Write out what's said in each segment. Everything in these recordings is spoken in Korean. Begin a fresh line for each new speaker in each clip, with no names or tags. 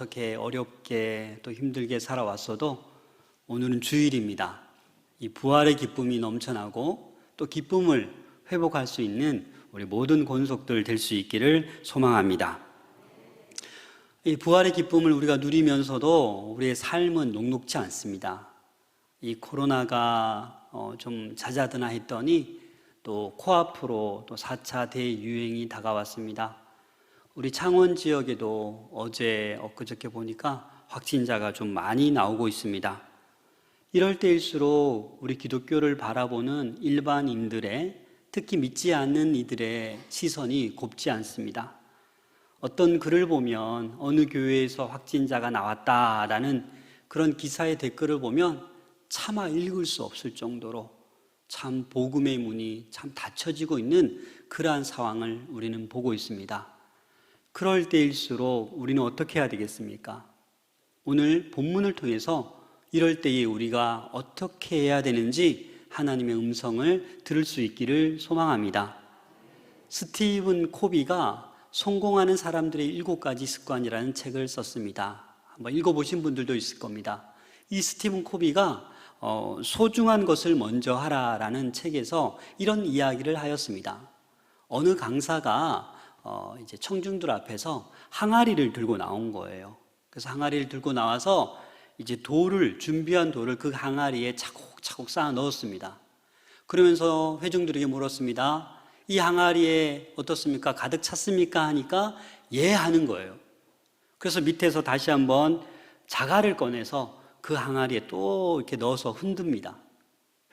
어떻게 어렵게 또 힘들게 살아왔어도 오늘은 주일입니다. 이 부활의 기쁨이 넘쳐나고 또 기쁨을 회복할 수 있는 우리 모든 권속들 될 수 있기를 소망합니다. 이 부활의 기쁨을 우리가 누리면서도 우리의 삶은 녹록지 않습니다. 이 코로나가 좀 잦아드나 했더니 또 코앞으로 또 4차 대유행이 다가왔습니다. 우리 창원 지역에도 어제 엊그저께 보니까 확진자가 좀 많이 나오고 있습니다. 이럴 때일수록 우리 기독교를 바라보는 일반인들의, 특히 믿지 않는 이들의 시선이 곱지 않습니다. 어떤 글을 보면 어느 교회에서 확진자가 나왔다라는 그런 기사의 댓글을 보면 차마 읽을 수 없을 정도로 참 복음의 문이 참 닫혀지고 있는 그러한 상황을 우리는 보고 있습니다. 그럴 때일수록 우리는 어떻게 해야 되겠습니까? 오늘 본문을 통해서 이럴 때에 우리가 어떻게 해야 되는지 하나님의 음성을 들을 수 있기를 소망합니다. 스티븐 코비가 성공하는 사람들의 7가지 습관이라는 책을 썼습니다. 한번 읽어보신 분들도 있을 겁니다. 이 스티븐 코비가 소중한 것을 먼저 하라라는 책에서 이런 이야기를 하였습니다. 어느 강사가 이제 청중들 앞에서 항아리를 들고 나온 거예요. 그래서 항아리를 들고 나와서 이제 준비한 돌을 그 항아리에 차곡차곡 쌓아 넣었습니다. 그러면서 회중들에게 물었습니다. 이 항아리에 어떻습니까? 가득 찼습니까? 하니까 예 하는 거예요. 그래서 밑에서 다시 한번 자갈을 꺼내서 그 항아리에 또 이렇게 넣어서 흔듭니다.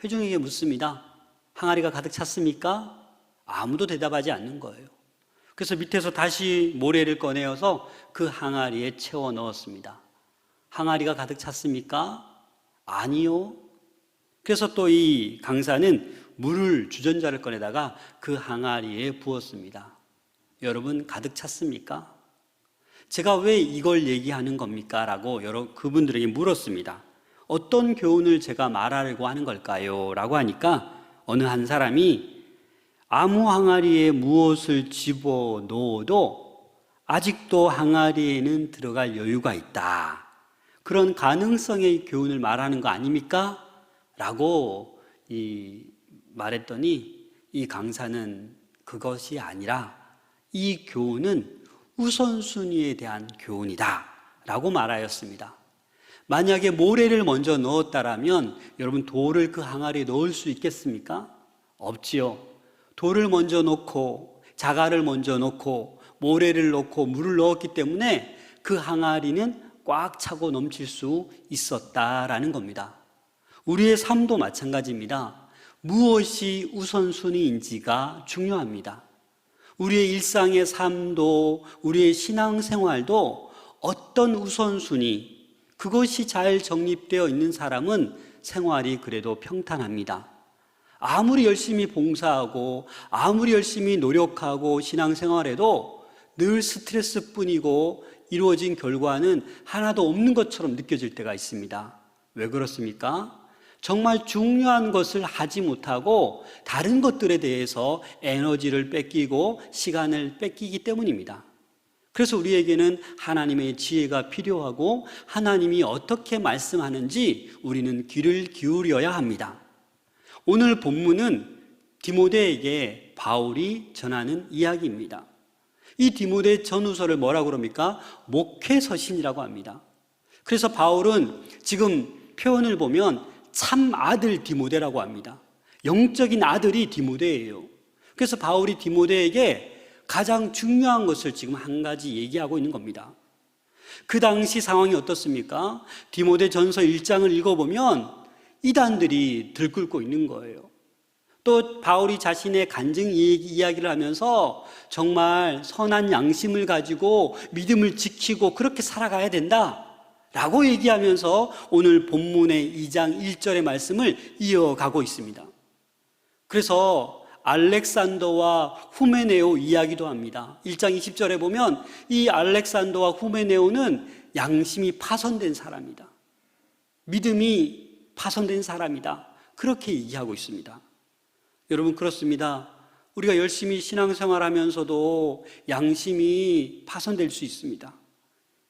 회중에게 묻습니다. 항아리가 가득 찼습니까? 아무도 대답하지 않는 거예요. 그래서 밑에서 다시 모래를 꺼내어서 그 항아리에 채워 넣었습니다. 항아리가 가득 찼습니까? 아니요. 그래서 또 이 강사는 물을 주전자를 꺼내다가 그 항아리에 부었습니다. 여러분 가득 찼습니까? 제가 왜 이걸 얘기하는 겁니까? 라고 그분들에게 물었습니다. 어떤 교훈을 제가 말하려고 하는 걸까요? 라고 하니까 어느 한 사람이 아무 항아리에 무엇을 집어넣어도 아직도 항아리에는 들어갈 여유가 있다. 그런 가능성의 교훈을 말하는 거 아닙니까? 라고 말했더니 이 강사는 그것이 아니라 이 교훈은 우선순위에 대한 교훈이다 라고 말하였습니다. 만약에 모래를 먼저 넣었다라면 여러분 돌을 그 항아리에 넣을 수 있겠습니까? 없지요. 돌을 먼저 넣고 자갈을 먼저 넣고 모래를 넣고 물을 넣었기 때문에 그 항아리는 꽉 차고 넘칠 수 있었다라는 겁니다. 우리의 삶도 마찬가지입니다. 무엇이 우선순위인지가 중요합니다. 우리의 일상의 삶도 우리의 신앙생활도 어떤 우선순위, 그것이 잘 정립되어 있는 사람은 생활이 그래도 평탄합니다. 아무리 열심히 봉사하고 아무리 열심히 노력하고 신앙생활해도 늘 스트레스뿐이고 이루어진 결과는 하나도 없는 것처럼 느껴질 때가 있습니다. 왜 그렇습니까? 정말 중요한 것을 하지 못하고 다른 것들에 대해서 에너지를 뺏기고 시간을 뺏기기 때문입니다. 그래서 우리에게는 하나님의 지혜가 필요하고 하나님이 어떻게 말씀하는지 우리는 귀를 기울여야 합니다. 오늘 본문은 디모데에게 바울이 전하는 이야기입니다. 이 디모데 전후서를 뭐라고 그럽니까? 목회서신이라고 합니다. 그래서 바울은 지금 표현을 보면 참 아들 디모데라고 합니다. 영적인 아들이 디모데예요. 그래서 바울이 디모데에게 가장 중요한 것을 지금 한 가지 얘기하고 있는 겁니다. 그 당시 상황이 어떻습니까? 디모데 전서 1장을 읽어보면 이단들이 들끓고 있는 거예요. 또 바울이 자신의 간증 이야기를 하면서 정말 선한 양심을 가지고 믿음을 지키고 그렇게 살아가야 된다 라고 얘기하면서 오늘 본문의 2장 1절의 말씀을 이어가고 있습니다. 그래서 알렉산더와 후메네오 이야기도 합니다. 1장 20절에 보면 이 알렉산더와 후메네오는 양심이 파손된 사람이다. 믿음이 파손된 사람이다. 그렇게 얘기하고 있습니다. 여러분 그렇습니다. 우리가 열심히 신앙생활하면서도 양심이 파손될 수 있습니다.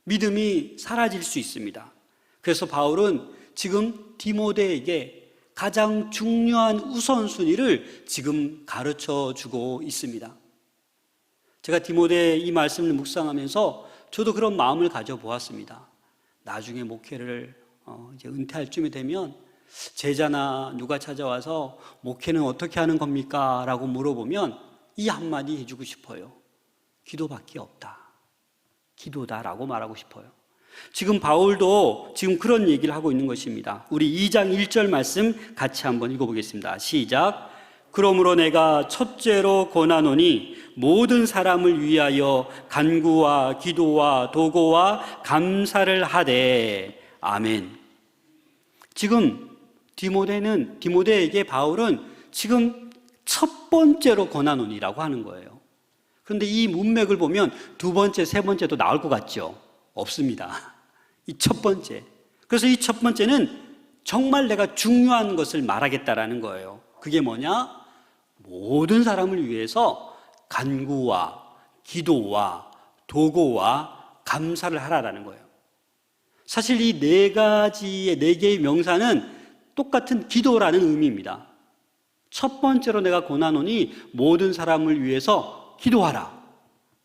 믿음이 사라질 수 있습니다. 그래서 바울은 지금 디모데에게 가장 중요한 우선순위를 지금 가르쳐 주고 있습니다. 제가 디모데 이 말씀을 묵상하면서 저도 그런 마음을 가져보았습니다. 나중에 목회를 이제 은퇴할 쯤이 되면 제자나 누가 찾아와서 목회는 어떻게 하는 겁니까? 라고 물어보면 이 한마디 해주고 싶어요. 기도밖에 없다. 기도다라고 말하고 싶어요. 지금 바울도 지금 그런 얘기를 하고 있는 것입니다. 우리 2장 1절 말씀 같이 한번 읽어보겠습니다. 시작. 그러므로 내가 첫째로 권하노니 모든 사람을 위하여 간구와 기도와 도고와 감사를 하되. 아멘. 지금 디모데에게 바울은 지금 첫 번째로 권하노니라고 하는 거예요. 그런데 이 문맥을 보면 두 번째, 세 번째도 나올 것 같죠? 없습니다. 이 첫 번째. 그래서 이 첫 번째는 정말 내가 중요한 것을 말하겠다라는 거예요. 그게 뭐냐? 모든 사람을 위해서 간구와 기도와 도고와 감사를 하라라는 거예요. 사실 이 네 개의 명사는 똑같은 기도라는 의미입니다. 첫 번째로 내가 권하노니 모든 사람을 위해서 기도하라.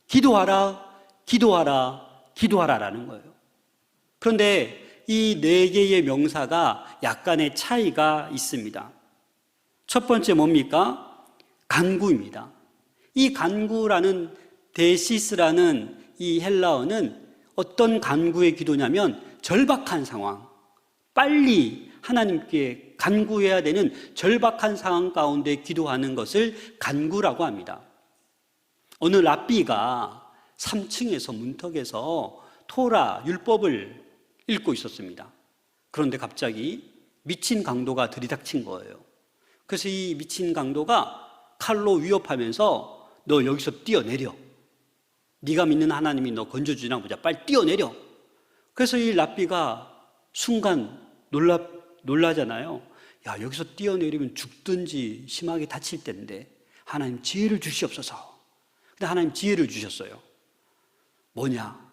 기도하라. 기도하라. 기도하라라는 거예요. 그런데 이 네 개의 명사가 약간의 차이가 있습니다. 첫 번째 뭡니까? 간구입니다. 이 간구라는 데시스라는 이 헬라어는 어떤 간구의 기도냐면 절박한 상황, 빨리 하나님께 간구해야 되는 절박한 상황 가운데 기도하는 것을 간구라고 합니다. 어느 랍비가 3층에서 문턱에서 토라, 율법을 읽고 있었습니다. 그런데 갑자기 미친 강도가 들이닥친 거예요. 그래서 이 미친 강도가 칼로 위협하면서 너 여기서 뛰어내려. 네가 믿는 하나님이 너 건져주나 보자. 빨리 뛰어내려. 그래서 이 랍비가 순간 놀라잖아요. 야, 여기서 뛰어내리면 죽든지 심하게 다칠 텐데 하나님 지혜를 주시옵소서. 근데 하나님 지혜를 주셨어요. 뭐냐?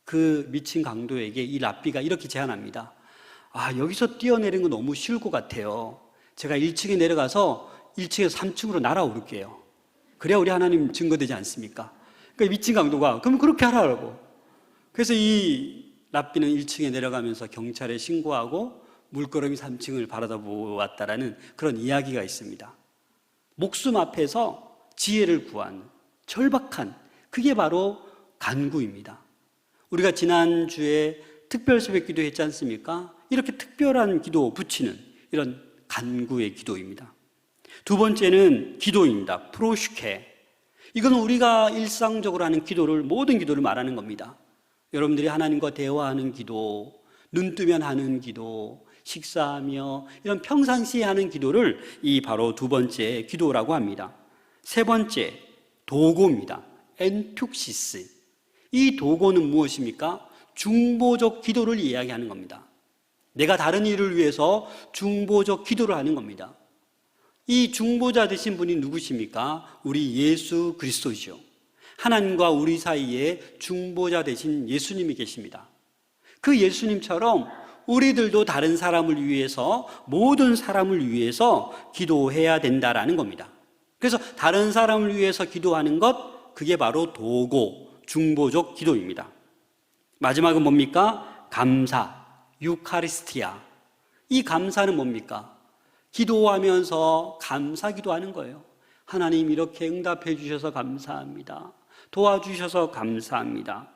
그 미친 강도에게 이 랍비가 이렇게 제안합니다. 아, 여기서 뛰어내리는 건 너무 쉬울 것 같아요. 제가 1층에 내려가서 1층에서 3층으로 날아오를게요. 그래야 우리 하나님 증거되지 않습니까? 그러니까 미친 강도가 그럼 그렇게 하라고. 그래서 이 랍비는 1층에 내려가면서 경찰에 신고하고 물끄러미 3층을 바라보았다라는 그런 이야기가 있습니다. 목숨 앞에서 지혜를 구하는 절박한, 그게 바로 간구입니다. 우리가 지난주에 특별 새벽 기도 했지 않습니까? 이렇게 특별한 기도 붙이는 이런 간구의 기도입니다. 두 번째는 기도입니다. 프로슈케. 이건 우리가 일상적으로 하는 기도를, 모든 기도를 말하는 겁니다. 여러분들이 하나님과 대화하는 기도, 눈 뜨면 하는 기도, 식사하며 이런 평상시에 하는 기도를 이 바로 두 번째 기도라고 합니다. 세 번째, 도고입니다. 엔툭시스. 이 도고는 무엇입니까? 중보적 기도를 이야기하는 겁니다. 내가 다른 일을 위해서 중보적 기도를 하는 겁니다. 이 중보자 되신 분이 누구십니까? 우리 예수 그리스도이죠. 하나님과 우리 사이에 중보자 되신 예수님이 계십니다. 그 예수님처럼 우리들도 다른 사람을 위해서, 모든 사람을 위해서 기도해야 된다라는 겁니다. 그래서 다른 사람을 위해서 기도하는 것, 그게 바로 도고, 중보적 기도입니다. 마지막은 뭡니까? 감사, 유카리스티아. 이 감사는 뭡니까? 기도하면서 감사 기도하는 거예요. 하나님 이렇게 응답해 주셔서 감사합니다. 도와주셔서 감사합니다.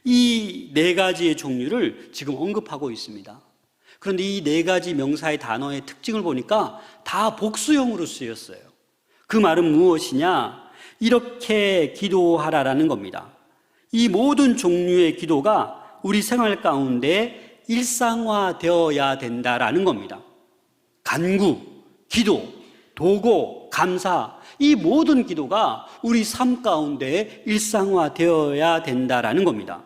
이 네 가지의 종류를 지금 언급하고 있습니다. 그런데 이 네 가지 명사의 단어의 특징을 보니까 다 복수형으로 쓰였어요. 그 말은 무엇이냐? 이렇게 기도하라라는 겁니다. 이 모든 종류의 기도가 우리 생활 가운데 일상화되어야 된다라는 겁니다. 간구, 기도, 도고, 감사, 이 모든 기도가 우리 삶 가운데 일상화되어야 된다라는 겁니다.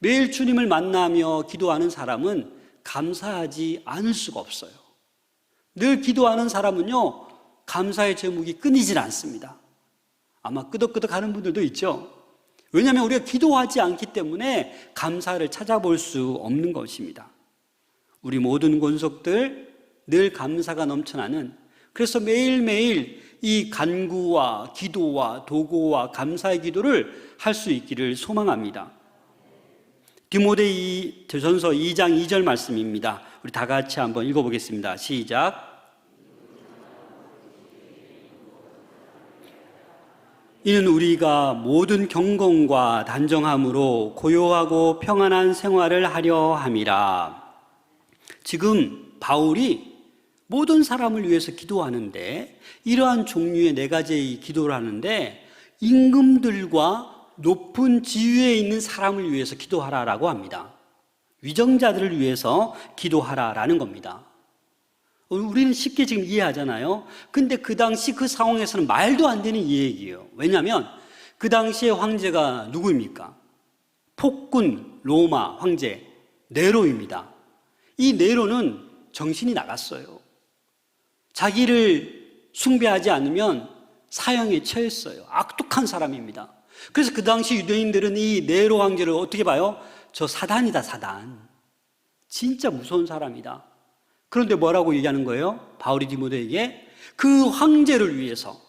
매일 주님을 만나며 기도하는 사람은 감사하지 않을 수가 없어요. 늘 기도하는 사람은요, 감사의 제목이 끊이질 않습니다. 아마 끄덕끄덕 하는 분들도 있죠. 왜냐하면 우리가 기도하지 않기 때문에 감사를 찾아볼 수 없는 것입니다. 우리 모든 권속들 늘 감사가 넘쳐나는, 그래서 매일매일 이 간구와 기도와 도구와 감사의 기도를 할 수 있기를 소망합니다. 디모데전서 2장 2절 말씀입니다. 우리 다 같이 한번 읽어보겠습니다. 시작. 이는 우리가 모든 경건과 단정함으로 고요하고 평안한 생활을 하려 함이라. 지금 바울이 모든 사람을 위해서 기도하는데, 이러한 종류의 4가지의 기도를 하는데, 임금들과 높은 지위에 있는 사람을 위해서 기도하라라고 합니다. 위정자들을 위해서 기도하라라는 겁니다. 우리는 쉽게 지금 이해하잖아요. 근데 그 당시 그 상황에서는 말도 안 되는 이야기예요. 왜냐하면 그 당시의 황제가 누구입니까? 폭군 로마 황제 네로입니다. 이 네로는 정신이 나갔어요. 자기를 숭배하지 않으면 사형에 처했어요. 악독한 사람입니다. 그래서 그 당시 유대인들은 이 네로 황제를 어떻게 봐요? 저 사단이다, 사단. 진짜 무서운 사람이다. 그런데 뭐라고 얘기하는 거예요? 바울이 디모데에게 그 황제를 위해서,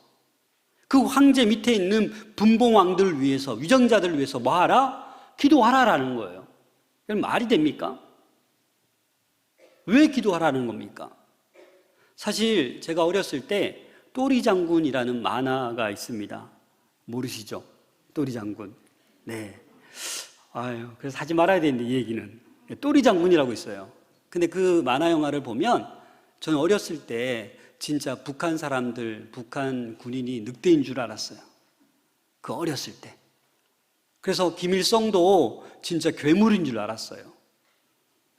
그 황제 밑에 있는 분봉왕들을 위해서, 위정자들을 위해서 뭐 하라? 기도하라라는 거예요. 그럼 말이 됩니까? 왜 기도하라는 겁니까? 사실 제가 어렸을 때 또리 장군이라는 만화가 있습니다. 모르시죠? 또리 장군. 네. 그래서 하지 말아야 되는데, 이 얘기는. 또리 장군이라고 있어요. 근데 그 만화 영화를 보면 저는 어렸을 때 진짜 북한 사람들, 북한 군인이 늑대인 줄 알았어요. 그 어렸을 때. 그래서 김일성도 진짜 괴물인 줄 알았어요.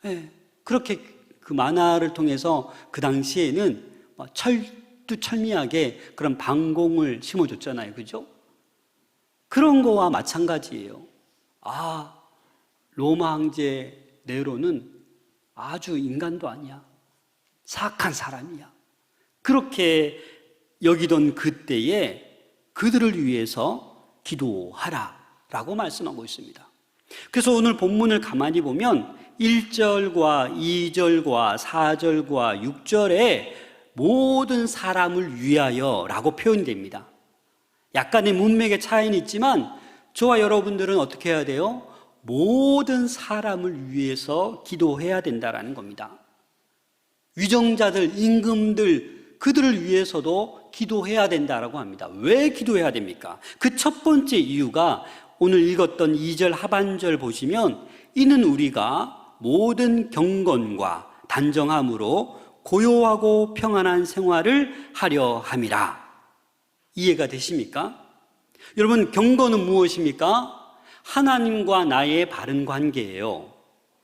네. 그렇게 그 만화를 통해서 그 당시에는 철두철미하게 그런 방공을 심어줬잖아요. 그죠? 그런 거와 마찬가지예요. 로마 황제 네로는 아주 인간도 아니야. 사악한 사람이야. 그렇게 여기던 그때에 그들을 위해서 기도하라라고 말씀하고 있습니다. 그래서 오늘 본문을 가만히 보면 1절과 2절과 4절과 6절에 모든 사람을 위하여라고 표현됩니다. 약간의 문맥의 차이는 있지만 저와 여러분들은 어떻게 해야 돼요? 모든 사람을 위해서 기도해야 된다라는 겁니다. 위정자들, 임금들, 그들을 위해서도 기도해야 된다라고 합니다. 왜 기도해야 됩니까? 그 첫 번째 이유가 오늘 읽었던 2절 하반절 보시면, 이는 우리가 모든 경건과 단정함으로 고요하고 평안한 생활을 하려 함이라. 이해가 되십니까? 여러분, 경건은 무엇입니까? 하나님과 나의 바른 관계예요.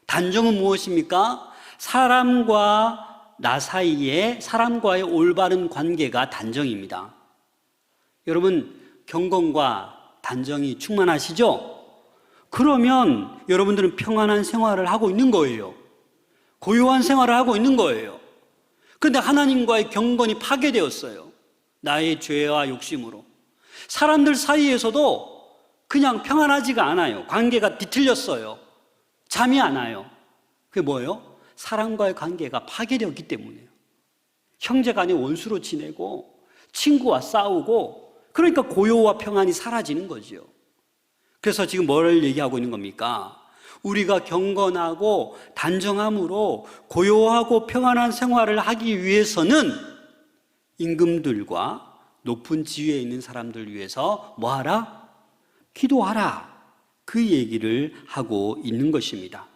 단정은 무엇입니까? 사람과 나 사이에 사람과의 올바른 관계가 단정입니다. 여러분, 경건과 단정이 충만하시죠? 그러면 여러분들은 평안한 생활을 하고 있는 거예요. 고요한 생활을 하고 있는 거예요. 그런데 하나님과의 경건이 파괴되었어요. 나의 죄와 욕심으로. 사람들 사이에서도 그냥 평안하지가 않아요. 관계가 뒤틀렸어요. 잠이 안 와요. 그게 뭐예요? 사람과의 관계가 파괴되었기 때문이에요. 형제 간에 원수로 지내고 친구와 싸우고, 그러니까 고요와 평안이 사라지는 거죠. 그래서 지금 뭘 얘기하고 있는 겁니까? 우리가 경건하고 단정함으로 고요하고 평안한 생활을 하기 위해서는 임금들과 높은 지위에 있는 사람들 위해서 뭐하라? 기도하라. 그 얘기를 하고 있는 것입니다.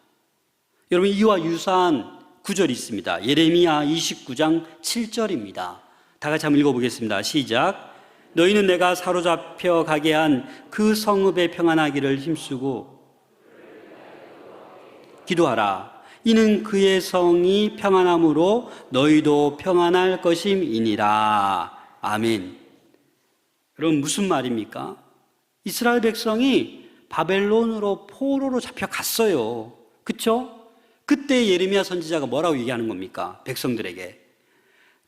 여러분, 이와 유사한 구절이 있습니다. 예레미야 29장 7절입니다. 다 같이 한번 읽어보겠습니다. 시작. 너희는 내가 사로잡혀 가게 한 그 성읍에 평안하기를 힘쓰고 기도하라. 이는 그의 성이 평안함으로 너희도 평안할 것임이니라. 아멘. 여러분, 무슨 말입니까? 이스라엘 백성이 바벨론으로 포로로 잡혀갔어요. 그렇죠? 그때 예레미야 선지자가 뭐라고 얘기하는 겁니까? 백성들에게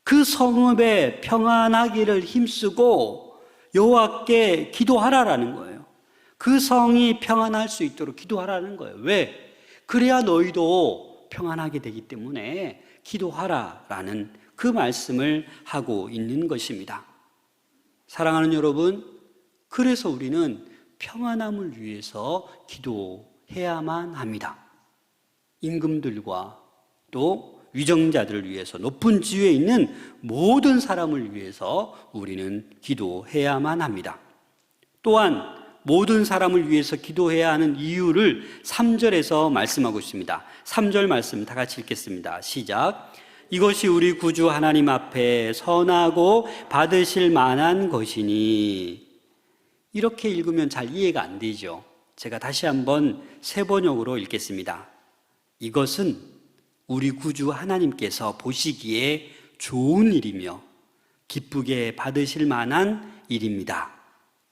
그 성읍에 평안하기를 힘쓰고 여호와께 기도하라라는 거예요. 그 성이 평안할 수 있도록 기도하라는 거예요. 왜? 그래야 너희도 평안하게 되기 때문에 기도하라라는 그 말씀을 하고 있는 것입니다. 사랑하는 여러분, 그래서 우리는 평안함을 위해서 기도해야만 합니다. 임금들과 또 위정자들을 위해서, 높은 지위에 있는 모든 사람을 위해서 우리는 기도해야만 합니다. 또한 모든 사람을 위해서 기도해야 하는 이유를 3절에서 말씀하고 있습니다. 3절 말씀 다 같이 읽겠습니다. 시작. 이것이 우리 구주 하나님 앞에 선하고 받으실 만한 것이니. 이렇게 읽으면 잘 이해가 안 되죠. 제가 다시 한번 세 번역으로 읽겠습니다. 이것은 우리 구주 하나님께서 보시기에 좋은 일이며 기쁘게 받으실 만한 일입니다.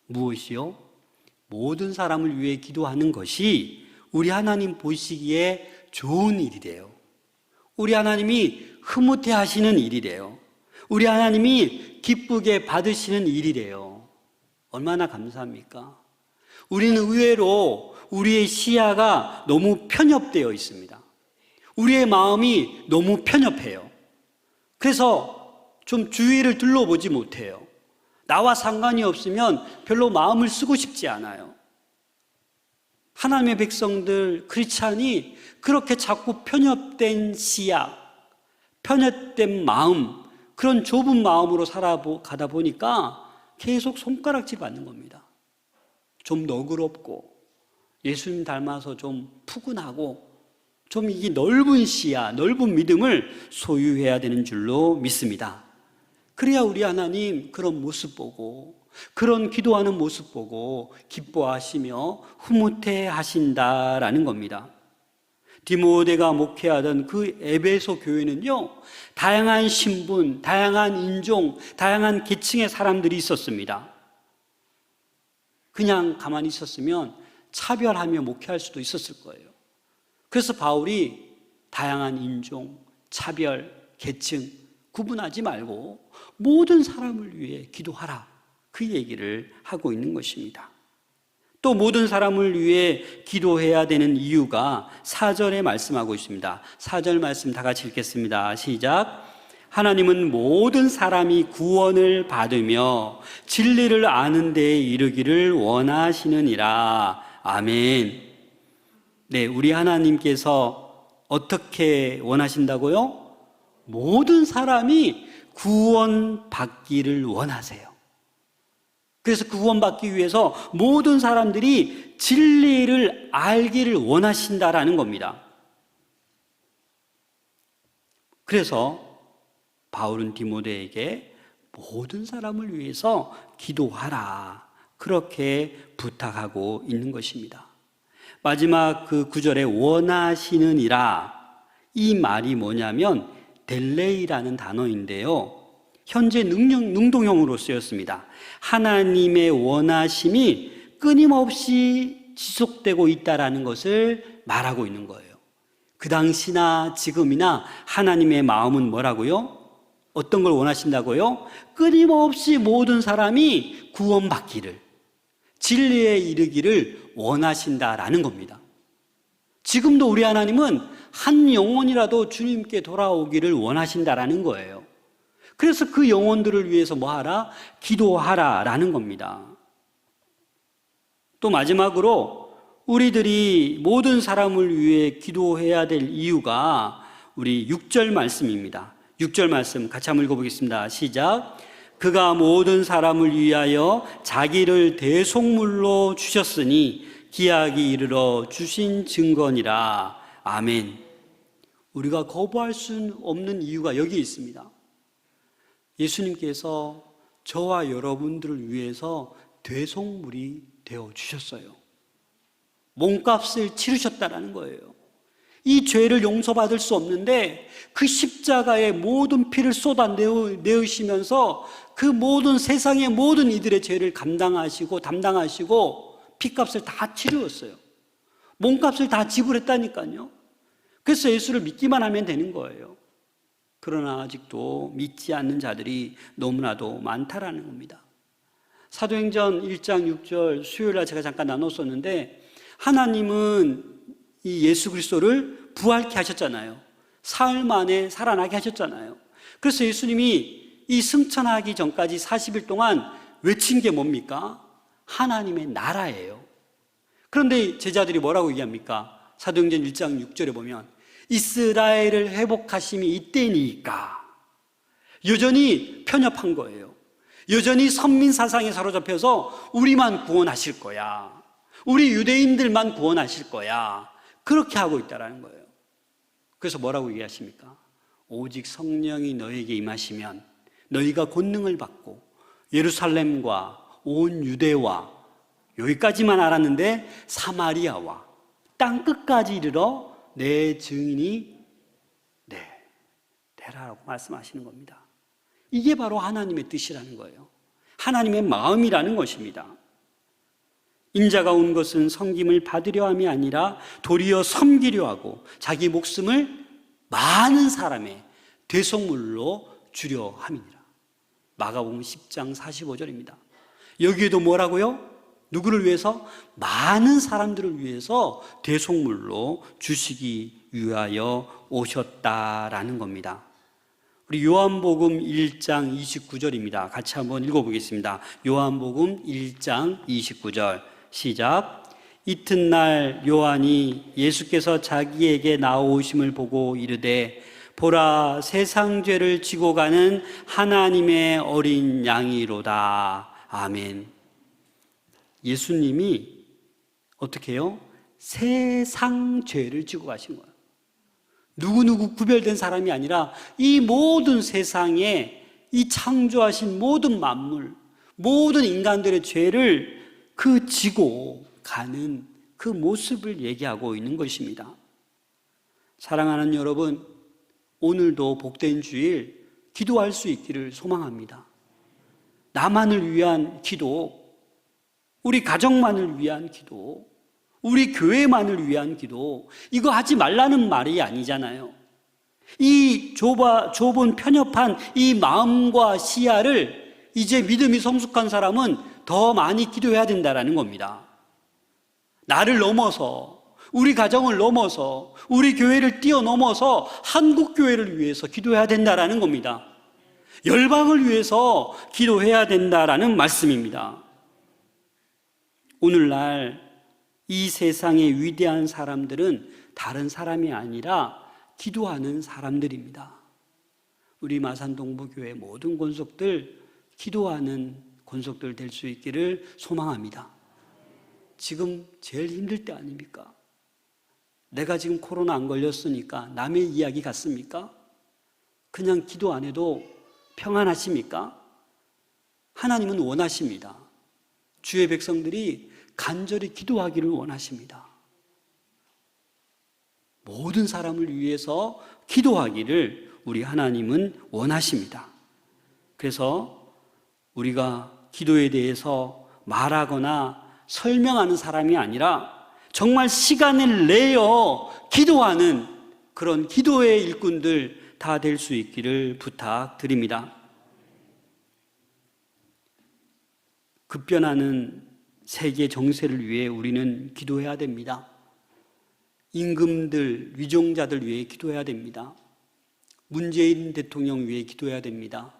무엇이요? 모든 사람을 위해 기도하는 것이 우리 하나님 보시기에 좋은 일이래요. 우리 하나님이 흐뭇해 하시는 일이래요. 우리 하나님이 기쁘게 받으시는 일이래요. 얼마나 감사합니까? 우리는 의외로 우리의 시야가 너무 편협되어 있습니다. 우리의 마음이 너무 편협해요. 그래서 좀 주위를 둘러보지 못해요. 나와 상관이 없으면 별로 마음을 쓰고 싶지 않아요. 하나님의 백성들, 크리스찬이 그렇게 자꾸 편협된 시야, 편협된 마음, 그런 좁은 마음으로 살아가다 보니까 계속 손가락질 받는 겁니다. 좀 너그럽고 예수님 닮아서 좀 푸근하고 좀 이 넓은 시야, 넓은 믿음을 소유해야 되는 줄로 믿습니다. 그래야 우리 하나님 그런 모습 보고, 그런 기도하는 모습 보고 기뻐하시며 흐뭇해 하신다라는 겁니다. 디모데가 목회하던 그 에베소 교회는요, 다양한 신분, 다양한 인종, 다양한 계층의 사람들이 있었습니다. 그냥 가만히 있었으면 차별하며 목회할 수도 있었을 거예요. 그래서 바울이 다양한 인종, 차별, 계층 구분하지 말고 모든 사람을 위해 기도하라, 그 얘기를 하고 있는 것입니다. 또 모든 사람을 위해 기도해야 되는 이유가 4절에 말씀하고 있습니다. 4절 말씀 다 같이 읽겠습니다. 시작. 하나님은 모든 사람이 구원을 받으며 진리를 아는 데에 이르기를 원하시느니라. 아멘. 네, 우리 하나님께서 어떻게 원하신다고요? 모든 사람이 구원받기를 원하세요. 그래서 구원받기 위해서 모든 사람들이 진리를 알기를 원하신다라는 겁니다. 그래서 바울은 디모데에게 모든 사람을 위해서 기도하라, 그렇게 부탁하고 있는 것입니다. 마지막 그 구절에 원하시느니라, 이 말이 뭐냐면 델레이라는 단어인데요, 현재 능동형으로 쓰였습니다. 하나님의 원하심이 끊임없이 지속되고 있다는 것을 말하고 있는 거예요. 그 당시나 지금이나 하나님의 마음은 뭐라고요? 어떤 걸 원하신다고요? 끊임없이 모든 사람이 구원받기를, 진리에 이르기를 원하신다라는 겁니다. 지금도 우리 하나님은 한 영혼이라도 주님께 돌아오기를 원하신다라는 거예요. 그래서 그 영혼들을 위해서 뭐 하라? 기도하라라는 겁니다. 또 마지막으로 우리들이 모든 사람을 위해 기도해야 될 이유가 우리 6절 말씀입니다. 6절 말씀 같이 한번 읽어보겠습니다. 시작. 그가 모든 사람을 위하여 자기를 대속물로 주셨으니 기약이 이르러 주신 증거니라. 아멘. 우리가 거부할 수 없는 이유가 여기 있습니다. 예수님께서 저와 여러분들을 위해서 대속물이 되어 주셨어요. 몸값을 치르셨다라는 거예요. 이 죄를 용서받을 수 없는데 그 십자가에 모든 피를 쏟아내으시면서 그 모든 세상의 모든 이들의 죄를 담당하시고 피값을 다 치르었어요. 몸값을 다 지불했다니까요. 그래서 예수를 믿기만 하면 되는 거예요. 그러나 아직도 믿지 않는 자들이 너무나도 많다라는 겁니다. 사도행전 1장 6절 수요일날 제가 잠깐 나눴었는데, 하나님은 이 예수 그리스도를 부활케 하셨잖아요. 사흘 만에 살아나게 하셨잖아요. 그래서 예수님이 이 승천하기 전까지 40일 동안 외친 게 뭡니까? 하나님의 나라예요. 그런데 제자들이 뭐라고 얘기합니까? 사도행전 1장 6절에 보면 이스라엘을 회복하심이 이때니까. 여전히 편협한 거예요. 여전히 선민 사상에 사로잡혀서 우리만 구원하실 거야, 우리 유대인들만 구원하실 거야, 그렇게 하고 있다는 거예요. 그래서 뭐라고 얘기하십니까? 오직 성령이 너에게 임하시면 너희가 권능을 받고 예루살렘과 온 유대와, 여기까지만 알았는데 사마리아와 땅 끝까지 이르러 내 증인이 되라라고 말씀하시는 겁니다. 이게 바로 하나님의 뜻이라는 거예요. 하나님의 마음이라는 것입니다. 인자가 온 것은 섬김을 받으려 함이 아니라 도리어 섬기려 하고 자기 목숨을 많은 사람의 대속물로 주려 함이니라. 마가복음 10장 45절입니다. 여기에도 뭐라고요? 누구를 위해서? 많은 사람들을 위해서 대속물로 주시기 위하여 오셨다라는 겁니다. 우리 요한복음 1장 29절입니다. 같이 한번 읽어보겠습니다. 요한복음 1장 29절 시작. 이튿날 요한이 예수께서 자기에게 나오심을 보고 이르되 보라, 세상 죄를 지고 가는 하나님의 어린 양이로다. 아멘. 예수님이 어떻게 해요? 세상 죄를 지고 가신 거예요. 누구누구 구별된 사람이 아니라 이 모든 세상에 이 창조하신 모든 만물, 모든 인간들의 죄를 그 지고 가는 그 모습을 얘기하고 있는 것입니다. 사랑하는 여러분, 오늘도 복된 주일 기도할 수 있기를 소망합니다. 나만을 위한 기도, 우리 가정만을 위한 기도, 우리 교회만을 위한 기도, 이거 하지 말라는 말이 아니잖아요. 이 좁은 편협한 이 마음과 시야를 이제 믿음이 성숙한 사람은 더 많이 기도해야 된다는 겁니다. 나를 넘어서, 우리 가정을 넘어서, 우리 교회를 뛰어넘어서 한국 교회를 위해서 기도해야 된다는 겁니다. 열방을 위해서 기도해야 된다는 말씀입니다. 오늘날 이 세상의 위대한 사람들은 다른 사람이 아니라 기도하는 사람들입니다. 우리 마산동부교회 모든 권속들 기도하는 권속들 될 수 있기를 소망합니다. 지금 제일 힘들 때 아닙니까? 내가 지금 코로나 안 걸렸으니까 남의 이야기 같습니까? 그냥 기도 안 해도 평안하십니까? 하나님은 원하십니다. 주의 백성들이 간절히 기도하기를 원하십니다. 모든 사람을 위해서 기도하기를 우리 하나님은 원하십니다. 그래서 우리가 기도에 대해서 말하거나 설명하는 사람이 아니라 정말 시간을 내어 기도하는 그런 기도의 일꾼들 다 될 수 있기를 부탁드립니다. 급변하는 세계 정세를 위해 우리는 기도해야 됩니다. 임금들, 위종자들 위해 기도해야 됩니다. 문재인 대통령 위해 기도해야 됩니다.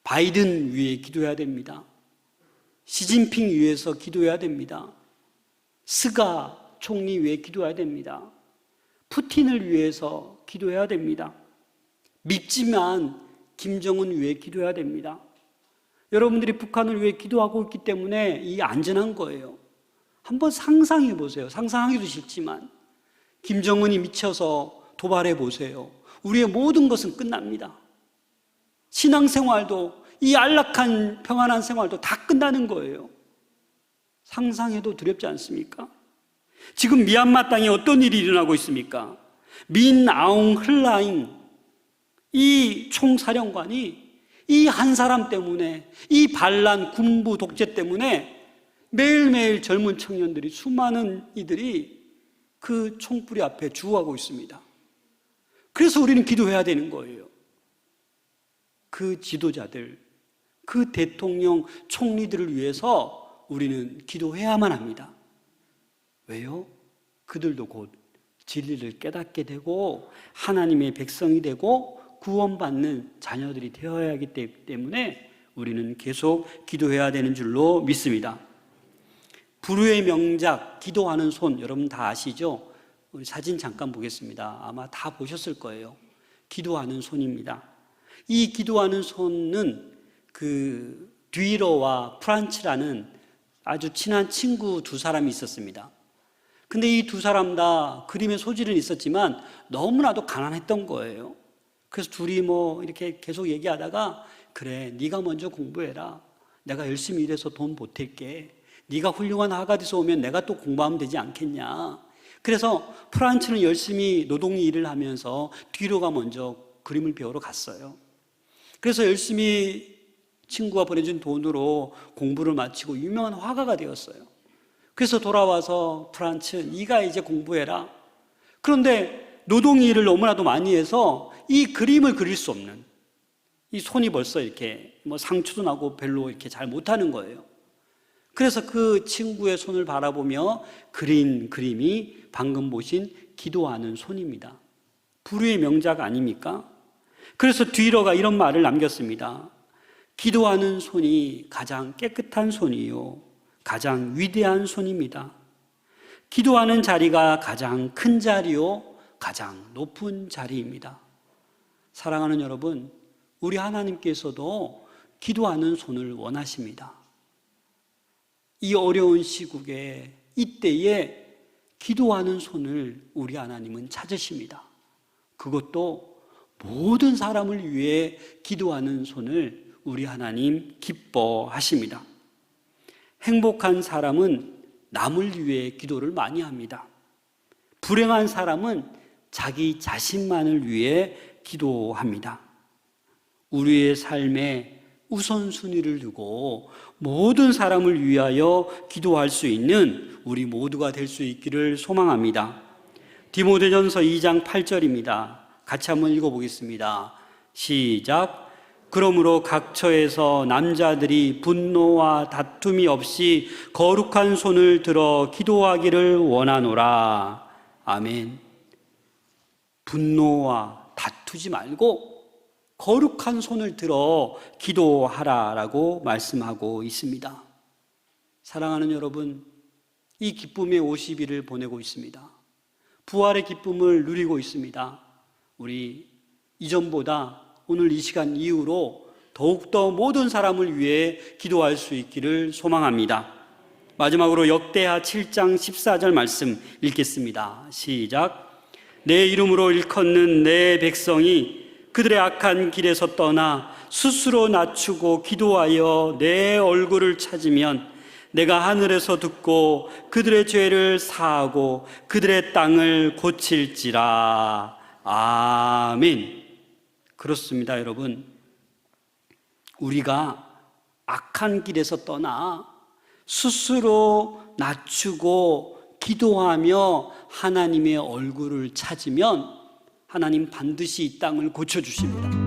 바이든 위해 기도해야 됩니다. 시진핑 위해서 기도해야 됩니다. 스가 총리 위해 기도해야 됩니다. 푸틴을 위해서 기도해야 됩니다. 밉지만 김정은 위해 기도해야 됩니다. 여러분들이 북한을 위해 기도하고 있기 때문에 이 안전한 거예요. 한번 상상해 보세요. 상상하기도 싫지만 김정은이 미쳐서 도발해 보세요. 우리의 모든 것은 끝납니다. 신앙생활도, 이 안락한 평안한 생활도 다 끝나는 거예요. 상상해도 두렵지 않습니까? 지금 미얀마 땅에 어떤 일이 일어나고 있습니까? 민 아웅 흘라잉 이 총사령관이 이 한 사람 때문에, 이 반란 군부 독재 때문에 매일매일 젊은 청년들이, 수많은 이들이 그 총불이 앞에 죽어가고 있습니다. 그래서 우리는 기도해야 되는 거예요. 그 지도자들, 그 대통령, 총리들을 위해서 우리는 기도해야만 합니다. 왜요? 그들도 곧 진리를 깨닫게 되고 하나님의 백성이 되고 구원받는 자녀들이 되어야 하기 때문에 우리는 계속 기도해야 되는 줄로 믿습니다. 불후의 명작 기도하는 손, 여러분 다 아시죠? 우리 사진 잠깐 보겠습니다. 아마 다 보셨을 거예요. 기도하는 손입니다. 이 기도하는 손은 그 듀이러와 프란츠라는 아주 친한 친구 두 사람이 있었습니다. 근데 이 두 사람 다 그림의 소질은 있었지만 너무나도 가난했던 거예요. 그래서 둘이 뭐 이렇게 계속 얘기하다가, 그래, 네가 먼저 공부해라. 내가 열심히 일해서 돈 보탤게. 네가 훌륭한 화가 돼서 오면 내가 또 공부하면 되지 않겠냐. 그래서 프란츠는 열심히 노동 일을 하면서 듀이러가 먼저 그림을 배우러 갔어요. 그래서 열심히 친구가 보내준 돈으로 공부를 마치고 유명한 화가가 되었어요. 그래서 돌아와서 프란츠, 네가 이제 공부해라. 그런데 노동 일을 너무나도 많이 해서 이 그림을 그릴 수 없는, 이 손이 벌써 이렇게 뭐 상처도 나고 별로 이렇게 잘 못하는 거예요. 그래서 그 친구의 손을 바라보며 그린 그림이 방금 보신 기도하는 손입니다. 불후의 명작 아닙니까? 그래서 듀이러가 이런 말을 남겼습니다. 기도하는 손이 가장 깨끗한 손이요, 가장 위대한 손입니다. 기도하는 자리가 가장 큰 자리요, 가장 높은 자리입니다. 사랑하는 여러분, 우리 하나님께서도 기도하는 손을 원하십니다. 이 어려운 시국에, 이때에 기도하는 손을 우리 하나님은 찾으십니다. 그것도 모든 사람을 위해 기도하는 손을 우리 하나님 기뻐하십니다. 행복한 사람은 남을 위해 기도를 많이 합니다. 불행한 사람은 자기 자신만을 위해 기도합니다. 우리의 삶에 우선순위를 두고 모든 사람을 위하여 기도할 수 있는 우리 모두가 될 수 있기를 소망합니다. 디모데전서 2장 8절입니다. 같이 한번 읽어보겠습니다. 시작. 그러므로 각 처에서 남자들이 분노와 다툼이 없이 거룩한 손을 들어 기도하기를 원하노라. 아멘. 분노와 다투지 말고 거룩한 손을 들어 기도하라라고 말씀하고 있습니다. 사랑하는 여러분, 이 기쁨의 50일을 보내고 있습니다. 부활의 기쁨을 누리고 있습니다. 우리 이전보다 오늘 이 시간 이후로 더욱더 모든 사람을 위해 기도할 수 있기를 소망합니다. 마지막으로 역대하 7장 14절 말씀 읽겠습니다. 시작. 내 이름으로 일컫는 내 백성이 그들의 악한 길에서 떠나 스스로 낮추고 기도하여 내 얼굴을 찾으면 내가 하늘에서 듣고 그들의 죄를 사하고 그들의 땅을 고칠지라. 아멘. 그렇습니다, 여러분. 우리가 악한 길에서 떠나 스스로 낮추고 기도하며 하나님의 얼굴을 찾으면 하나님 반드시 이 땅을 고쳐주십니다.